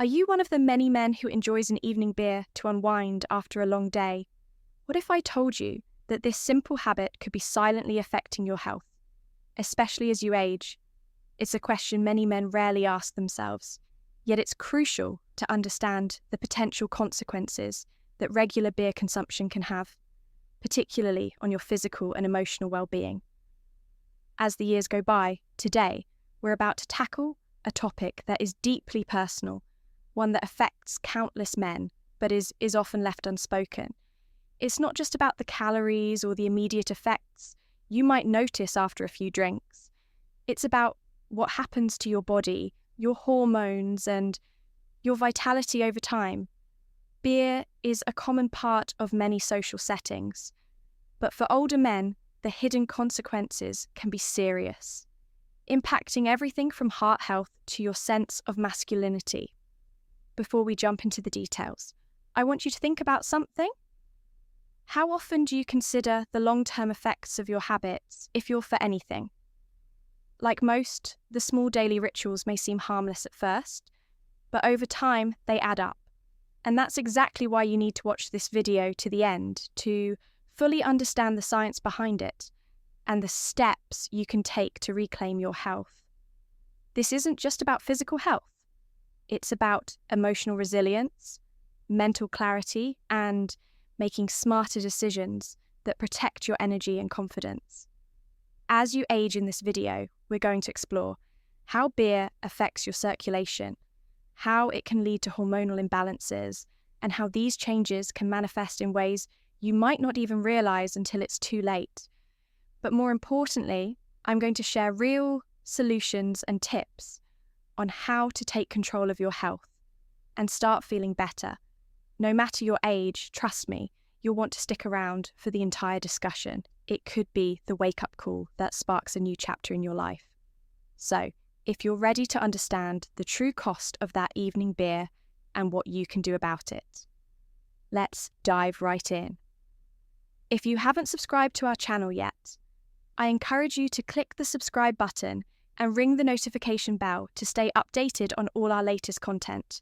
Are you one of the many men who enjoys an evening beer to unwind after a long day? What if I told you that this simple habit could be silently affecting your health, especially as you age? It's a question many men rarely ask themselves, yet it's crucial to understand the potential consequences that regular beer consumption can have, particularly on your physical and emotional well-being. As the years go by, today, we're about to tackle a topic that is deeply personal, one that affects countless men, but is often left unspoken. It's not just about the calories or the immediate effects you might notice after a few drinks. It's about what happens to your body, your hormones, and your vitality over time. Beer is a common part of many social settings, but for older men, the hidden consequences can be serious, impacting everything from heart health to your sense of masculinity. Before we jump into the details, I want you to think about something. How often do you consider the long-term effects of your habits if you're for anything? Like most, the small daily rituals may seem harmless at first, but over time they add up. And that's exactly why you need to watch this video to the end to fully understand the science behind it and the steps you can take to reclaim your health. This isn't just about physical health. It's about emotional resilience, mental clarity, and making smarter decisions that protect your energy and confidence. As you age in this video, we're going to explore how beer affects your circulation, how it can lead to hormonal imbalances, and how these changes can manifest in ways you might not even realize until it's too late. But more importantly, I'm going to share real solutions and tips on how to take control of your health and start feeling better. No matter your age, trust me, you'll want to stick around for the entire discussion. It could be the wake-up call that sparks a new chapter in your life. So, if you're ready to understand the true cost of that evening beer and what you can do about it, let's dive right in. If you haven't subscribed to our channel yet, I encourage you to click the subscribe button and ring the notification bell to stay updated on all our latest content.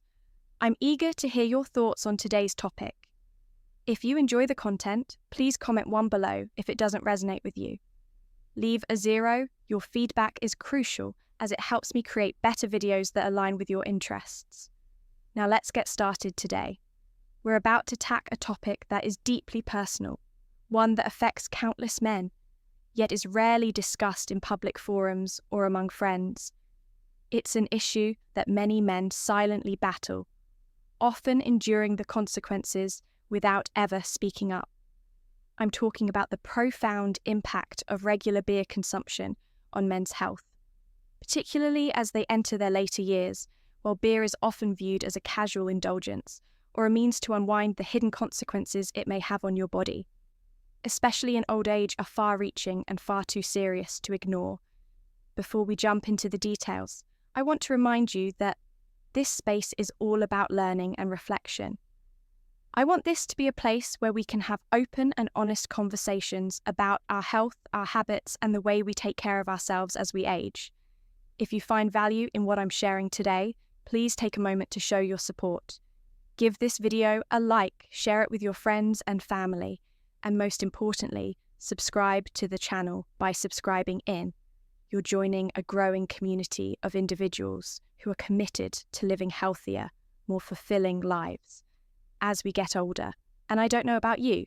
I'm eager to hear your thoughts on today's topic. If you enjoy the content, please comment 1 below if it doesn't resonate with you. Leave a 0, your feedback is crucial as it helps me create better videos that align with your interests. Now let's get started today. We're about to tackle a topic that is deeply personal, one that affects countless men, yet is rarely discussed in public forums or among friends. It's an issue that many men silently battle, often enduring the consequences without ever speaking up. I'm talking about the profound impact of regular beer consumption on men's health, particularly as they enter their later years, while beer is often viewed as a casual indulgence or a means to unwind the hidden consequences it may have on your body, especially in old age, are far-reaching and far too serious to ignore. Before we jump into the details, I want to remind you that this space is all about learning and reflection. I want this to be a place where we can have open and honest conversations about our health, our habits, and the way we take care of ourselves as we age. If you find value in what I'm sharing today, please take a moment to show your support. Give this video a like, share it with your friends and family, and most importantly, subscribe to the channel. By subscribing in, you're joining a growing community of individuals who are committed to living healthier, more fulfilling lives as we get older. And I don't know about you,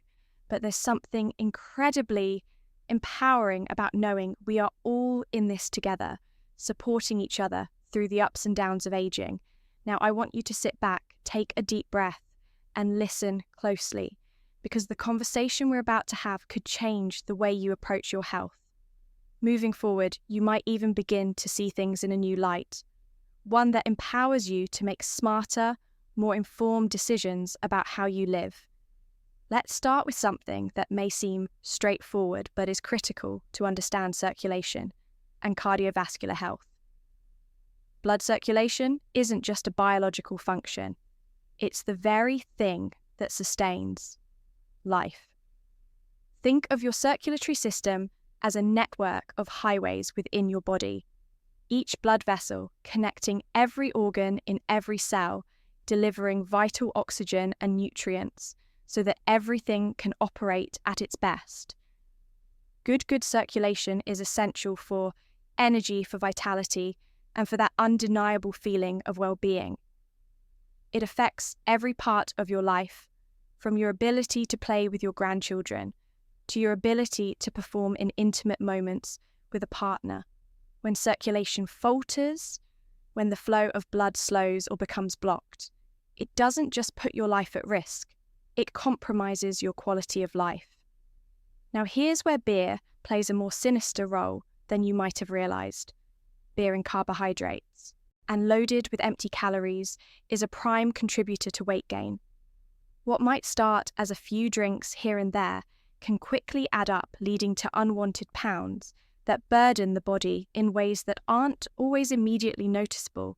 but there's something incredibly empowering about knowing we are all in this together, supporting each other through the ups and downs of aging. Now, I want you to sit back, take a deep breath, and listen closely, because the conversation we're about to have could change the way you approach your health. Moving forward, you might even begin to see things in a new light, one that empowers you to make smarter, more informed decisions about how you live. Let's start with something that may seem straightforward but is critical to understand circulation and cardiovascular health. Blood circulation isn't just a biological function. It's the very thing that sustains life. Think of your circulatory system as a network of highways within your body, each blood vessel connecting every organ in every cell delivering vital oxygen and nutrients so that everything can operate at its best. Good circulation is essential for energy, for vitality, and for that undeniable feeling of well-being. It affects every part of your life, from your ability to play with your grandchildren to your ability to perform in intimate moments with a partner. When circulation falters, when the flow of blood slows or becomes blocked, it doesn't just put your life at risk, it compromises your quality of life. Now here's where beer plays a more sinister role than you might have realised. Beer and carbohydrates, and loaded with empty calories, is a prime contributor to weight gain. What might start as a few drinks here and there can quickly add up, leading to unwanted pounds that burden the body in ways that aren't always immediately noticeable,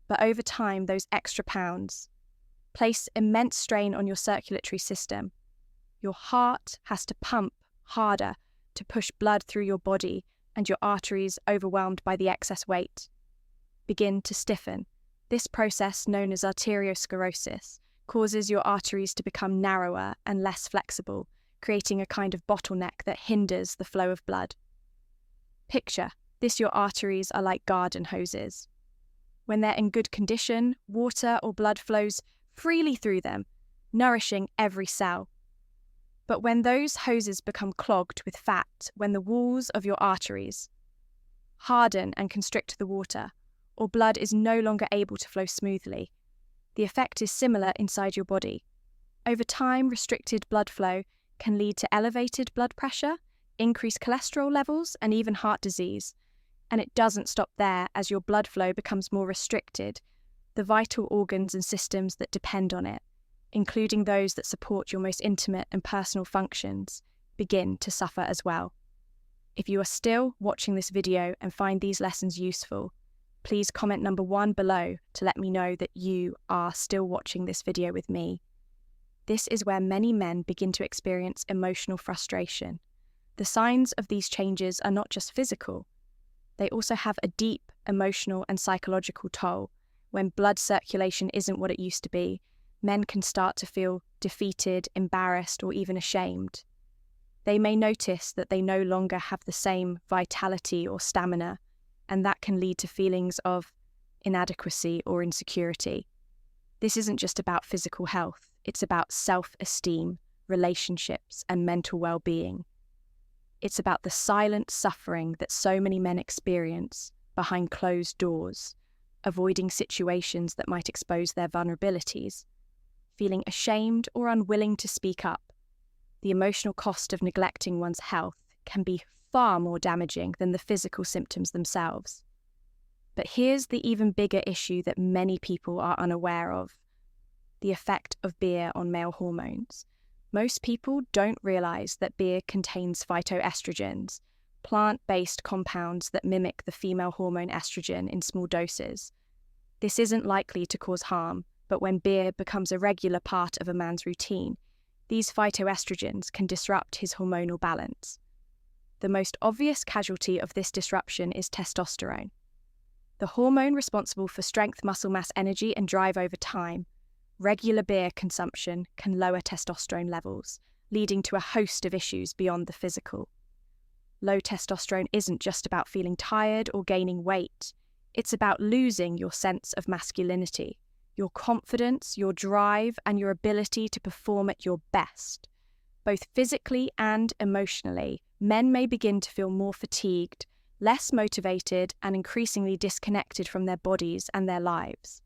but over time those extra pounds place immense strain on your circulatory system. Your heart has to pump harder to push blood through your body, and your arteries, overwhelmed by the excess weight, begin to stiffen. This process, known as arteriosclerosis, causes your arteries to become narrower and less flexible, creating a kind of bottleneck that hinders the flow of blood. Picture this: your arteries are like garden hoses. When they're in good condition, water or blood flows freely through them, nourishing every cell. But when those hoses become clogged with fat, when the walls of your arteries harden and constrict the water, or blood is no longer able to flow smoothly, the effect is similar inside your body. Over time, restricted blood flow can lead to elevated blood pressure, increased cholesterol levels, and even heart disease. And it doesn't stop there. As your blood flow becomes more restricted, the vital organs and systems that depend on it, including those that support your most intimate and personal functions, begin to suffer as well. If you are still watching this video and find these lessons useful, please comment number 1 below to let me know that you are still watching this video with me. This is where many men begin to experience emotional frustration. The signs of these changes are not just physical. They also have a deep emotional and psychological toll. When blood circulation isn't what it used to be, men can start to feel defeated, embarrassed, or even ashamed. They may notice that they no longer have the same vitality or stamina, and that can lead to feelings of inadequacy or insecurity. This isn't just about physical health, it's about self-esteem, relationships, and mental well-being. It's about the silent suffering that so many men experience behind closed doors, avoiding situations that might expose their vulnerabilities, feeling ashamed or unwilling to speak up. The emotional cost of neglecting one's health can be far more damaging than the physical symptoms themselves. But here's the even bigger issue that many people are unaware of: the effect of beer on male hormones. Most people don't realize that beer contains phytoestrogens, plant-based compounds that mimic the female hormone estrogen in small doses. This isn't likely to cause harm, but when beer becomes a regular part of a man's routine, these phytoestrogens can disrupt his hormonal balance. The most obvious casualty of this disruption is testosterone, the hormone responsible for strength, muscle mass, energy, and drive over time. Regular beer consumption can lower testosterone levels, leading to a host of issues beyond the physical. Low testosterone isn't just about feeling tired or gaining weight. It's about losing your sense of masculinity, your confidence, your drive, and your ability to perform at your best. Both physically and emotionally, men may begin to feel more fatigued, less motivated, and increasingly disconnected from their bodies and their lives.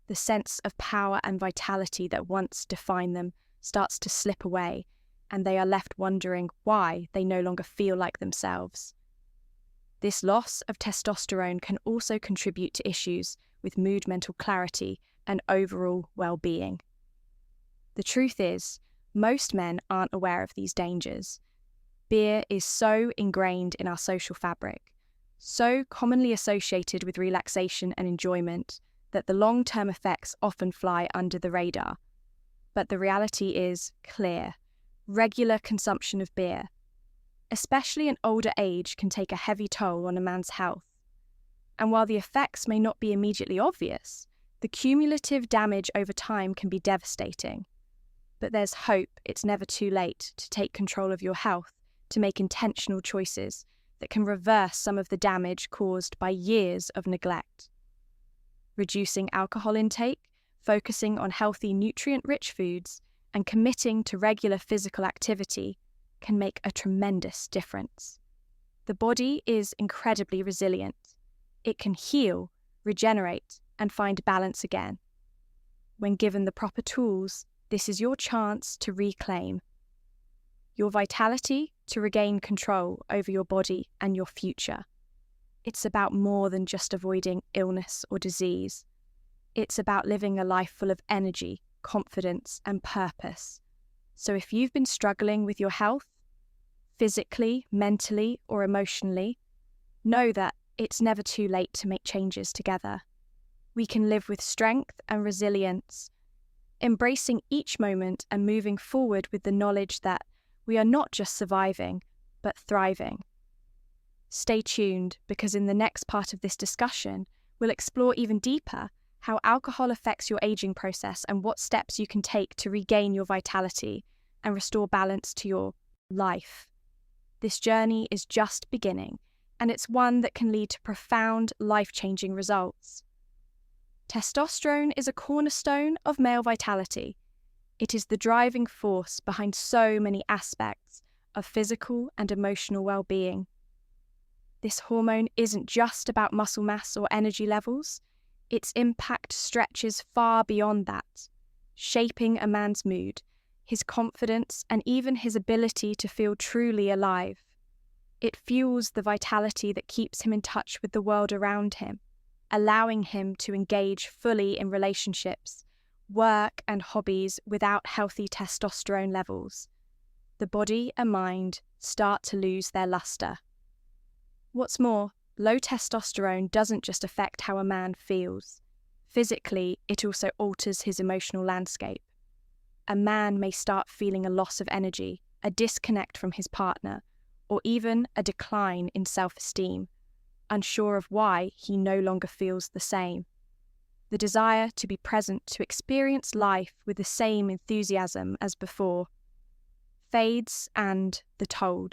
The sense of power and vitality that once defined them starts to slip away, and they are left wondering why they no longer feel like themselves. This loss of testosterone can also contribute to issues with mood, mental clarity, and overall well-being. The truth is, most men aren't aware of these dangers. Beer is so ingrained in our social fabric, so commonly associated with relaxation and enjoyment, that the long-term effects often fly under the radar. But the reality is clear. Regular consumption of beer, especially in older age, can take a heavy toll on a man's health. And while the effects may not be immediately obvious, The cumulative damage over time can be devastating, but there's hope. It's never too late to take control of your health, to make intentional choices that can reverse some of the damage caused by years of neglect. Reducing alcohol intake, focusing on healthy, nutrient-rich foods, and committing to regular physical activity can make a tremendous difference. The body is incredibly resilient. It can heal, regenerate, and find balance again. When given the proper tools, this is your chance to reclaim your vitality, to regain control over your body and your future. It's about more than just avoiding illness or disease. It's about living a life full of energy, confidence, and purpose. So if you've been struggling with your health, physically, mentally, or emotionally, know that it's never too late to make changes together. We can live with strength and resilience, embracing each moment and moving forward with the knowledge that we are not just surviving, but thriving. Stay tuned, because in the next part of this discussion, we'll explore even deeper how alcohol affects your aging process and what steps you can take to regain your vitality and restore balance to your life. This journey is just beginning, and it's one that can lead to profound, life-changing results. Testosterone is a cornerstone of male vitality. It is the driving force behind so many aspects of physical and emotional well-being. This hormone isn't just about muscle mass or energy levels. Its impact stretches far beyond that, shaping a man's mood, his confidence, and even his ability to feel truly alive. It fuels the vitality that keeps him in touch with the world around him, allowing him to engage fully in relationships, work, and hobbies without healthy testosterone levels. The body and mind start to lose their luster. What's more, low testosterone doesn't just affect how a man feels. Physically, it also alters his emotional landscape. A man may start feeling a loss of energy, a disconnect from his partner, or even a decline in self-esteem, unsure of why he no longer feels the same. The desire to be present, to experience life with the same enthusiasm as before, fades, and the toll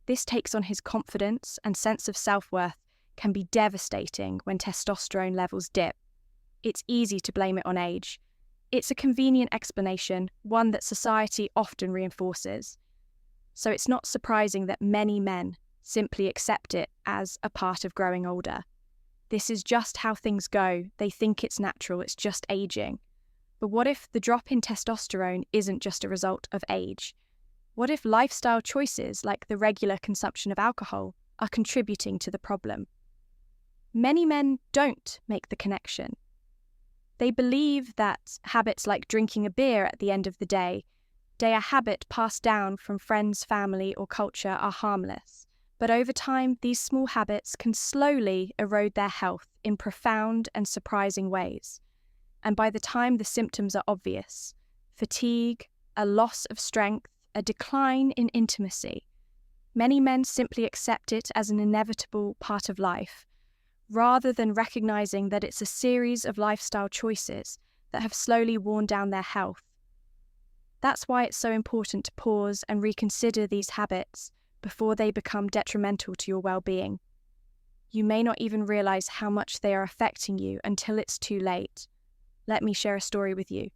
this takes on his confidence and sense of self-worth can be devastating when testosterone levels dip. It's easy to blame it on age. It's a convenient explanation, one that society often reinforces. So it's not surprising that many men simply accept it as a part of growing older. This is just how things go. They think it's natural, it's just aging. But what if the drop in testosterone isn't just a result of age? What if lifestyle choices like the regular consumption of alcohol are contributing to the problem? Many men don't make the connection. They believe that habits like drinking a beer at the end of the day, a habit passed down from friends, family, or culture, are harmless. But over time, these small habits can slowly erode their health in profound and surprising ways. And by the time the symptoms are obvious, fatigue, a loss of strength, a decline in intimacy, many men simply accept it as an inevitable part of life, rather than recognizing that it's a series of lifestyle choices that have slowly worn down their health. That's why it's so important to pause and reconsider these habits before they become detrimental to your well-being. You may not even realize how much they are affecting you until it's too late. Let me share a story with you.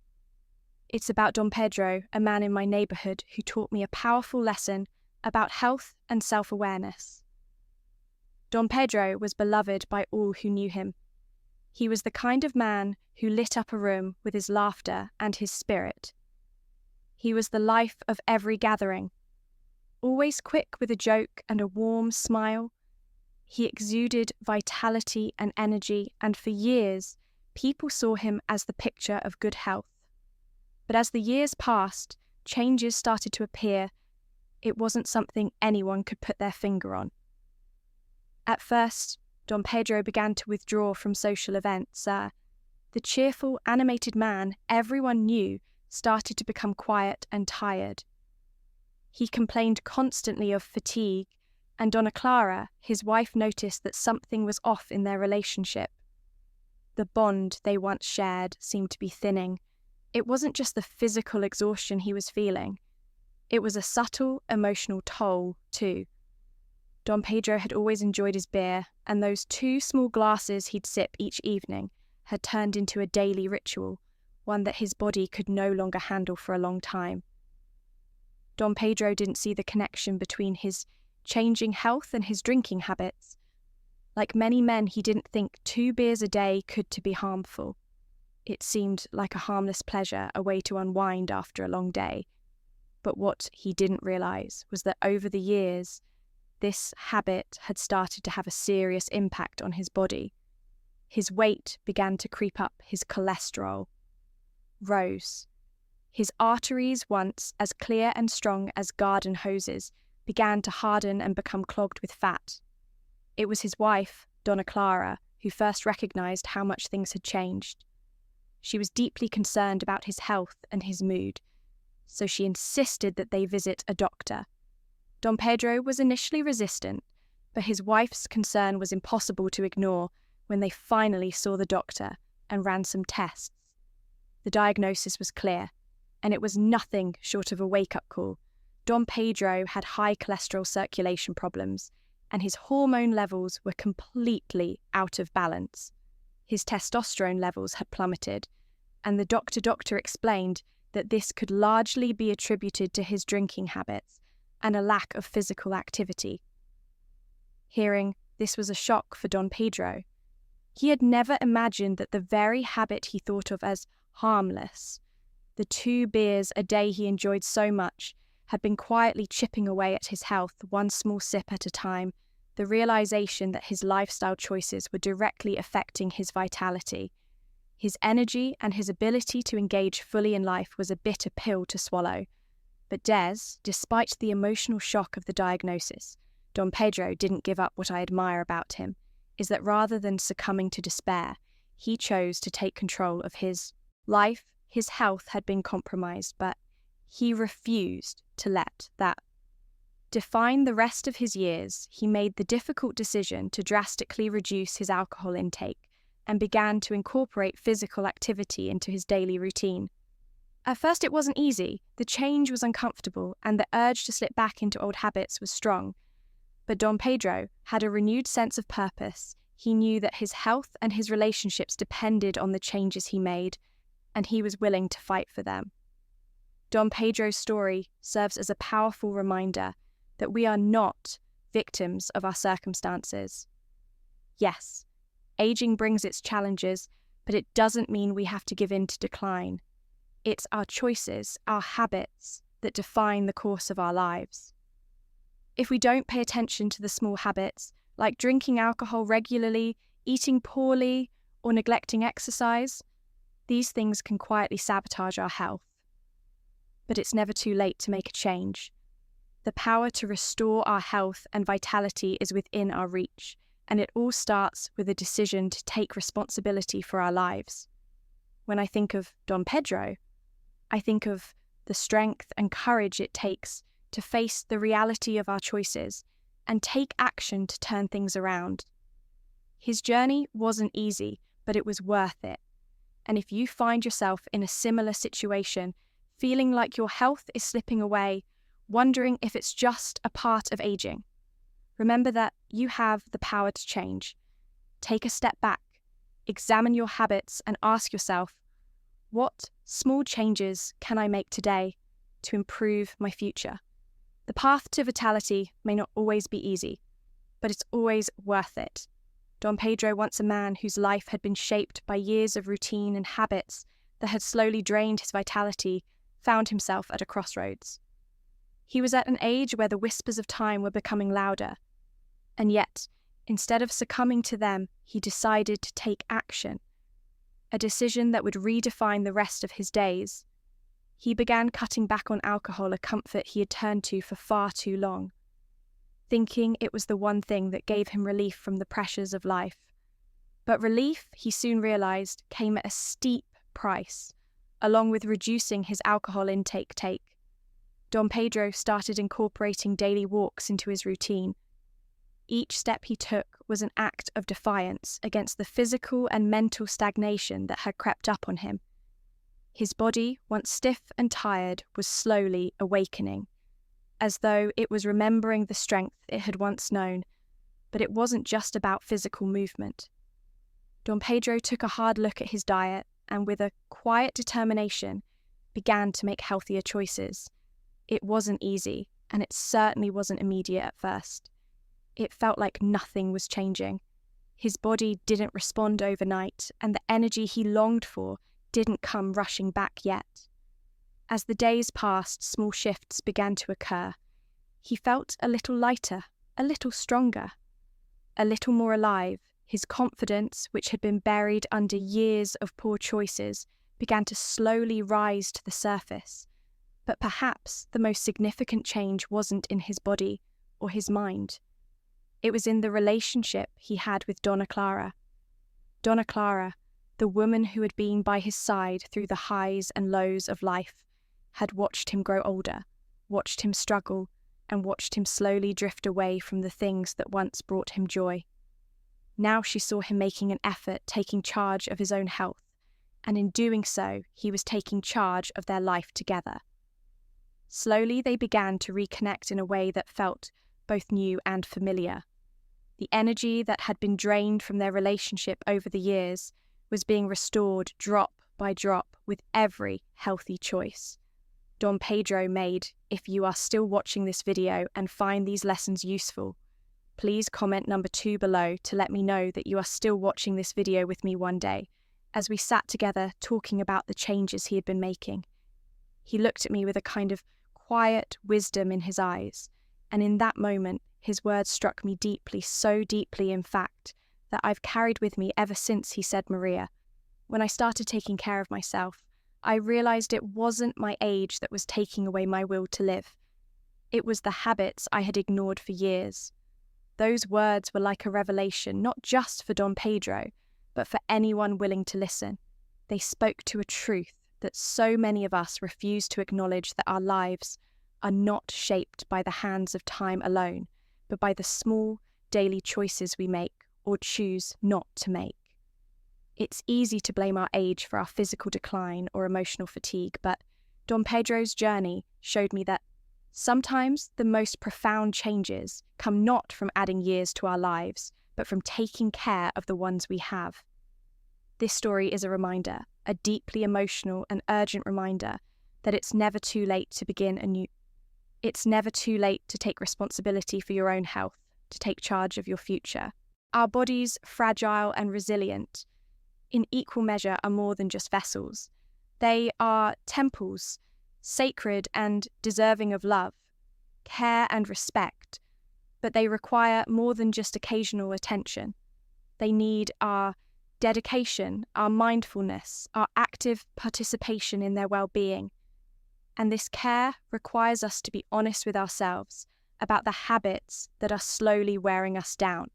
It's about Don Pedro, a man in my neighborhood who taught me a powerful lesson about health and self-awareness. Don Pedro was beloved by all who knew him. He was the kind of man who lit up a room with his laughter and his spirit. He was the life of every gathering. Always quick with a joke and a warm smile, he exuded vitality and energy, and for years, people saw him as the picture of good health. But as the years passed, changes started to appear. It wasn't something anyone could put their finger on. At first, Don Pedro began to withdraw from social events. The cheerful, animated man everyone knew started to become quiet and tired. He complained constantly of fatigue, and Donna Clara, his wife, noticed that something was off in their relationship. The bond they once shared seemed to be thinning. It wasn't just the physical exhaustion he was feeling. It was a subtle emotional toll, too. Don Pedro had always enjoyed his beer, and those 2 small glasses he'd sip each evening had turned into a daily ritual, one that his body could no longer handle for a long time. Don Pedro didn't see the connection between his changing health and his drinking habits. Like many men, he didn't think 2 beers a day could be harmful. It seemed like a harmless pleasure, a way to unwind after a long day. But what he didn't realize was that over the years, this habit had started to have a serious impact on his body. His weight began to creep up, his cholesterol rose. His arteries, once as clear and strong as garden hoses, began to harden and become clogged with fat. It was his wife, Donna Clara, who first recognized how much things had changed. She was deeply concerned about his health and his mood, so she insisted that they visit a doctor. Don Pedro was initially resistant, but his wife's concern was impossible to ignore when they finally saw the doctor and ran some tests. The diagnosis was clear, and it was nothing short of a wake-up call. Don Pedro had high cholesterol circulation problems, and his hormone levels were completely out of balance. His testosterone levels had plummeted, and the doctor explained that this could largely be attributed to his drinking habits and a lack of physical activity. Hearing this was a shock for Don Pedro. He had never imagined that the very habit he thought of as harmless, the 2 beers a day he enjoyed so much, had been quietly chipping away at his health, one small sip at a time. The realization that his lifestyle choices were directly affecting his vitality, his energy, and his ability to engage fully in life was a bitter pill to swallow. But despite the emotional shock of the diagnosis, Don Pedro didn't give up. What I admire about him is that rather than succumbing to despair, he chose to take control of his life. His health had been compromised, but he refused to let that define the rest of his years. He made the difficult decision to drastically reduce his alcohol intake and began to incorporate physical activity into his daily routine. At first it wasn't easy, the change was uncomfortable, and the urge to slip back into old habits was strong. But Don Pedro had a renewed sense of purpose. He knew that his health and his relationships depended on the changes he made, and he was willing to fight for them. Don Pedro's story serves as a powerful reminder that we are not victims of our circumstances. Yes, aging brings its challenges, but it doesn't mean we have to give in to decline. It's our choices, our habits, that define the course of our lives. If we don't pay attention to the small habits, like drinking alcohol regularly, eating poorly, or neglecting exercise, these things can quietly sabotage our health. But it's never too late to make a change. The power to restore our health and vitality is within our reach, and it all starts with a decision to take responsibility for our lives. When I think of Don Pedro, I think of the strength and courage it takes to face the reality of our choices and take action to turn things around. His journey wasn't easy, but it was worth it. And if you find yourself in a similar situation, feeling like your health is slipping away, wondering if it's just a part of aging, remember that you have the power to change. Take a step back, examine your habits, and ask yourself, what small changes can I make today to improve my future? The path to vitality may not always be easy, but it's always worth it. Don Pedro, once a man whose life had been shaped by years of routine and habits that had slowly drained his vitality, found himself at a crossroads. He was at an age where the whispers of time were becoming louder, and yet, instead of succumbing to them, he decided to take action, a decision that would redefine the rest of his days. He began cutting back on alcohol, a comfort he had turned to for far too long, thinking it was the one thing that gave him relief from the pressures of life. But relief, he soon realized, came at a steep price, along with reducing his alcohol intake. Don Pedro started incorporating daily walks into his routine, Each step he took was an act of defiance against the physical and mental stagnation that had crept up on him. His body, once stiff and tired, was slowly awakening, as though it was remembering the strength it had once known, but it wasn't just about physical movement. Don Pedro took a hard look at his diet and, with a quiet determination, began to make healthier choices. It wasn't easy, and it certainly wasn't immediate at first. It felt like nothing was changing. His body didn't respond overnight, and the energy he longed for didn't come rushing back yet. As the days passed, small shifts began to occur. He felt a little lighter, a little stronger, a little more alive. His confidence, which had been buried under years of poor choices, began to slowly rise to the surface. But perhaps the most significant change wasn't in his body or his mind. It was in the relationship he had with Donna Clara. Donna Clara, the woman who had been by his side through the highs and lows of life, had watched him grow older, watched him struggle, and watched him slowly drift away from the things that once brought him joy. Now she saw him making an effort, taking charge of his own health, and in doing so, he was taking charge of their life together. Slowly they began to reconnect in a way that felt both new and familiar. The energy that had been drained from their relationship over the years was being restored drop by drop with every healthy choice Don Pedro made. If you are still watching this video and find these lessons useful, please comment number 2 below to let me know that you are still watching this video with me one day, as we sat together talking about the changes he had been making. He looked at me with a kind of quiet wisdom in his eyes, and in that moment his words struck me deeply, so deeply in fact, that I've carried with me ever since he said, "Maria, when I started taking care of myself, I realized it wasn't my age that was taking away my will to live. It was the habits I had ignored for years." Those words were like a revelation, not just for Don Pedro, but for anyone willing to listen. They spoke to a truth that so many of us refuse to acknowledge, that our lives are not shaped by the hands of time alone, but by the small daily choices we make or choose not to make. It's easy to blame our age for our physical decline or emotional fatigue, but Don Pedro's journey showed me that sometimes the most profound changes come not from adding years to our lives, but from taking care of the ones we have. This story is a reminder, a deeply emotional and urgent reminder, that it's never too late to begin anew. It's never too late to take responsibility for your own health, to take charge of your future. Our bodies, fragile and resilient, in equal measure are more than just vessels. They are temples, sacred and deserving of love, care and respect, but they require more than just occasional attention. They need our dedication, our mindfulness, our active participation in their well-being. And this care requires us to be honest with ourselves about the habits that are slowly wearing us down.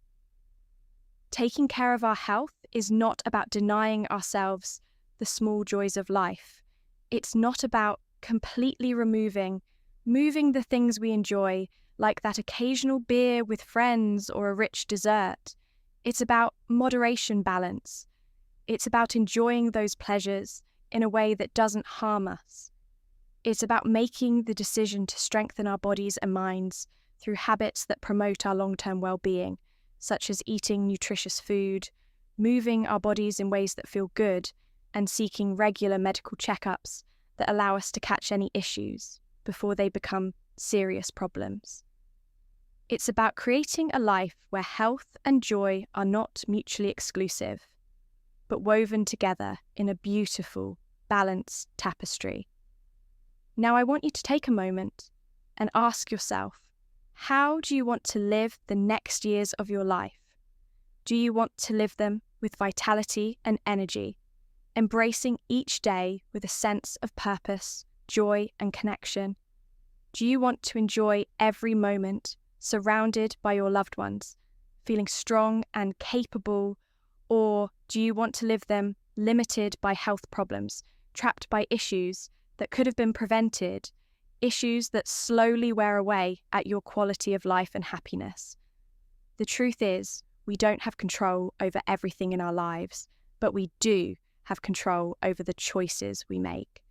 Taking care of our health is not about denying ourselves the small joys of life. It's not about completely moving the things we enjoy, like that occasional beer with friends or a rich dessert. It's about moderation, balance. It's about enjoying those pleasures in a way that doesn't harm us. It's about making the decision to strengthen our bodies and minds through habits that promote our long-term well-being, such as eating nutritious food, moving our bodies in ways that feel good, and seeking regular medical checkups that allow us to catch any issues before they become serious problems. It's about creating a life where health and joy are not mutually exclusive, but woven together in a beautiful, balanced tapestry. Now I want you to take a moment and ask yourself, how do you want to live the next years of your life? Do you want to live them with vitality and energy, embracing each day with a sense of purpose, joy, and connection? Do you want to enjoy every moment surrounded by your loved ones, feeling strong and capable, or do you want to live them limited by health problems, trapped by issues that could have been prevented, issues that slowly wear away at your quality of life and happiness? The truth is, we don't have control over everything in our lives, but we do have control over the choices we make.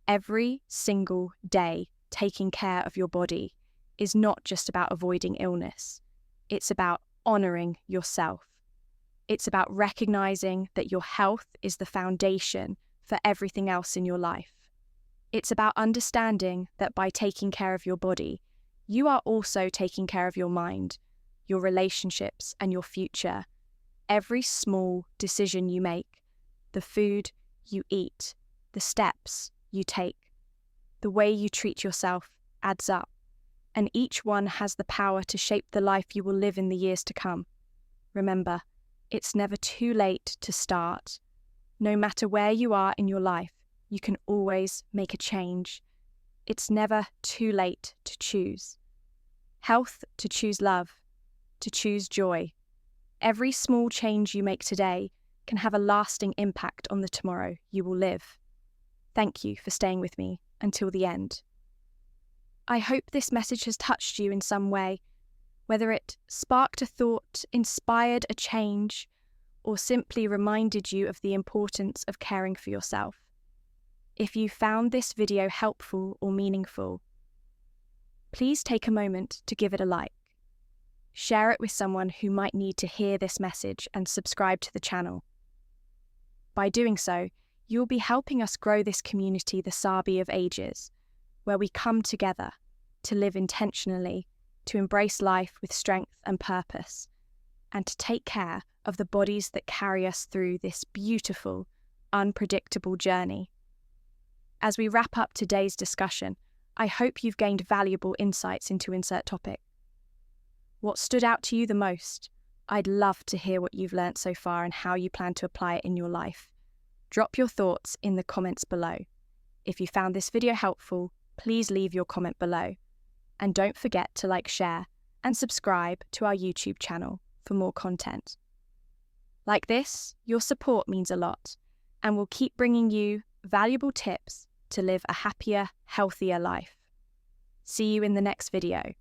Every single day, taking care of your body is not just about avoiding illness. It's about honoring yourself. It's about recognizing that your health is the foundation for everything else in your life. It's about understanding that by taking care of your body, you are also taking care of your mind, your relationships, and your future. Every small decision you make, the food you eat, the steps you take, the way you treat yourself adds up, and each one has the power to shape the life you will live in the years to come. Remember, it's never too late to start. No matter where you are in your life, you can always make a change. It's never too late to choose. Health, to choose love, to choose joy. Every small change you make today can have a lasting impact on the tomorrow you will live. Thank you for staying with me until the end. I hope this message has touched you in some way, whether it sparked a thought, inspired a change, or simply reminded you of the importance of caring for yourself. If you found this video helpful or meaningful, please take a moment to give it a like. Share it with someone who might need to hear this message and subscribe to the channel. By doing so, you'll be helping us grow this community, the Sabi of Ages, where we come together to live intentionally, to embrace life with strength and purpose, and to take care of the bodies that carry us through this beautiful, unpredictable journey. As we wrap up today's discussion, I hope you've gained valuable insights into insert topic. What stood out to you the most? I'd love to hear what you've learnt so far and how you plan to apply it in your life. Drop your thoughts in the comments below. If you found this video helpful, please leave your comment below. And don't forget to like, share, and subscribe to our YouTube channel for more content. Like this, your support means a lot, and we'll keep bringing you valuable tips to live a happier, healthier life. See you in the next video.